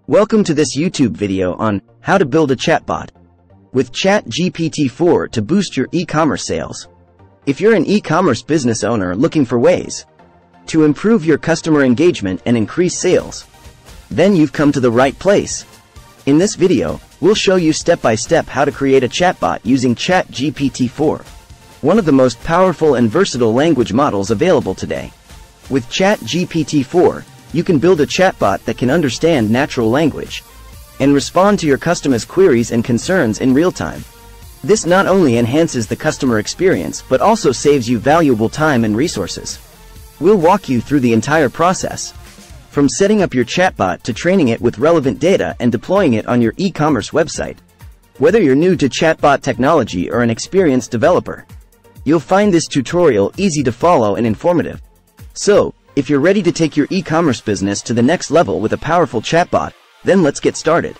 Welcome to this YouTube video on how to build a chatbot with ChatGPT-4 to boost your e-commerce sales. If you're an e-commerce business owner looking for ways to improve your customer engagement and increase sales, then you've come to the right place. In this video, we'll show you step-by-step how to create a chatbot using ChatGPT-4, one of the most powerful and versatile language models available today. With ChatGPT-4, you can build a chatbot that can understand natural language and respond to your customers' queries and concerns in real time. This not only enhances the customer experience but also saves you valuable time and resources. We'll walk you through the entire process, from setting up your chatbot to training it with relevant data and deploying it on your e-commerce website. Whether you're new to chatbot technology or an experienced developer, you'll find this tutorial easy to follow and informative. So, if you're ready to take your e-commerce business to the next level with a powerful chatbot, then let's get started.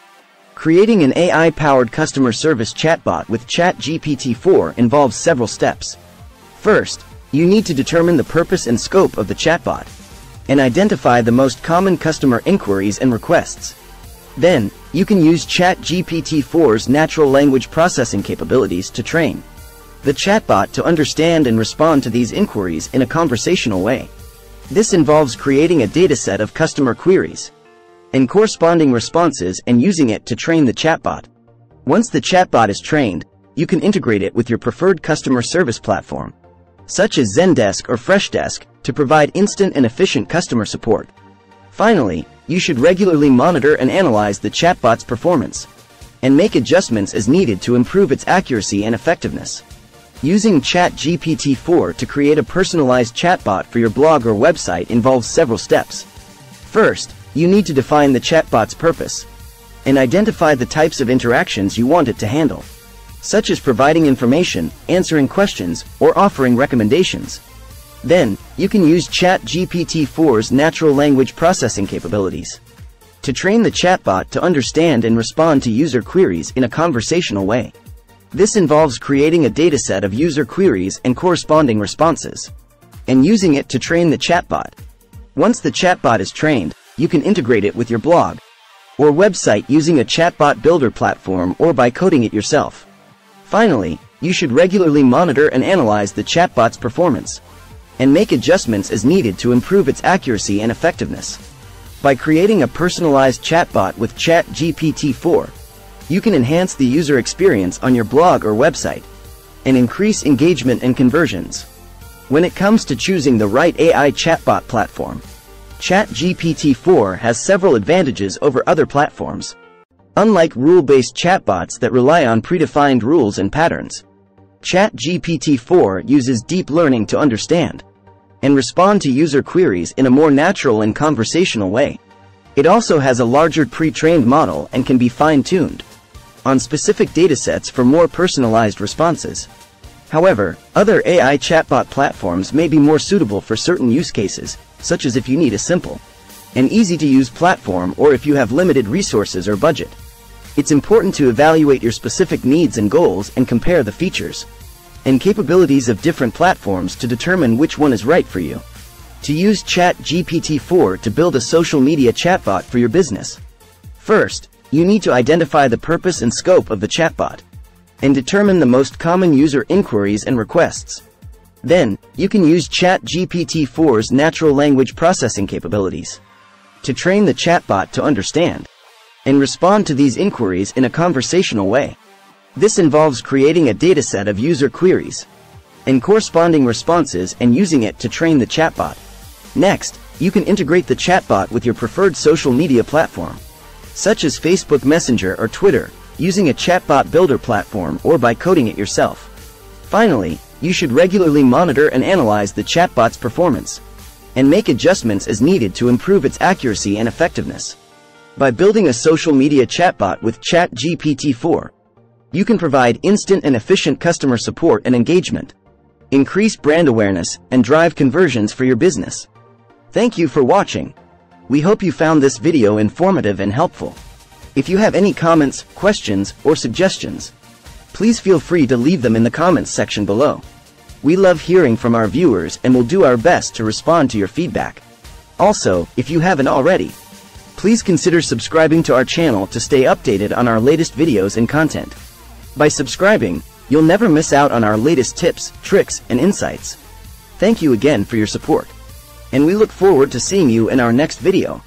Creating an AI-powered customer service chatbot with ChatGPT-4 involves several steps. First, you need to determine the purpose and scope of the chatbot and identify the most common customer inquiries and requests. Then, you can use ChatGPT-4's natural language processing capabilities to train the chatbot to understand and respond to these inquiries in a conversational way. This involves creating a dataset of customer queries and corresponding responses and using it to train the chatbot. Once the chatbot is trained, you can integrate it with your preferred customer service platform, such as Zendesk or Freshdesk, to provide instant and efficient customer support. Finally, you should regularly monitor and analyze the chatbot's performance and make adjustments as needed to improve its accuracy and effectiveness. Using ChatGPT-4 to create a personalized chatbot for your blog or website involves several steps. First, you need to define the chatbot's purpose and identify the types of interactions you want it to handle, such as providing information, answering questions, or offering recommendations. Then, you can use ChatGPT-4's natural language processing capabilities to train the chatbot to understand and respond to user queries in a conversational way. This involves creating a dataset of user queries and corresponding responses, and using it to train the chatbot. Once the chatbot is trained, you can integrate it with your blog or website using a chatbot builder platform or by coding it yourself. Finally, you should regularly monitor and analyze the chatbot's performance and make adjustments as needed to improve its accuracy and effectiveness. By creating a personalized chatbot with ChatGPT-4, you can enhance the user experience on your blog or website and increase engagement and conversions. When it comes to choosing the right AI chatbot platform, ChatGPT-4 has several advantages over other platforms. Unlike rule-based chatbots that rely on predefined rules and patterns, ChatGPT-4 uses deep learning to understand and respond to user queries in a more natural and conversational way. It also has a larger pre-trained model and can be fine-tuned on specific datasets for more personalized responses. However, other AI chatbot platforms may be more suitable for certain use cases, such as if you need a simple and easy-to-use platform or if you have limited resources or budget. It's important to evaluate your specific needs and goals and compare the features and capabilities of different platforms to determine which one is right for you. To use ChatGPT-4 to build a social media chatbot for your business, first, you need to identify the purpose and scope of the chatbot and determine the most common user inquiries and requests. Then, you can use ChatGPT-4's natural language processing capabilities to train the chatbot to understand and respond to these inquiries in a conversational way. This involves creating a dataset of user queries and corresponding responses and using it to train the chatbot. Next, you can integrate the chatbot with your preferred social media platform, such as Facebook Messenger or Twitter, using a chatbot builder platform or by coding it yourself. Finally, you should regularly monitor and analyze the chatbot's performance and make adjustments as needed to improve its accuracy and effectiveness. By building a social media chatbot with ChatGPT-4, you can provide instant and efficient customer support and engagement, increase brand awareness, and drive conversions for your business. Thank you for watching. We hope you found this video informative and helpful. If you have any comments, questions, or suggestions, please feel free to leave them in the comments section below. We love hearing from our viewers and will do our best to respond to your feedback. Also, if you haven't already, Please consider subscribing to our channel to stay updated on our latest videos and content. By subscribing, you'll never miss out on our latest tips, tricks, and insights. Thank you again for your support. And we look forward to seeing you in our next video.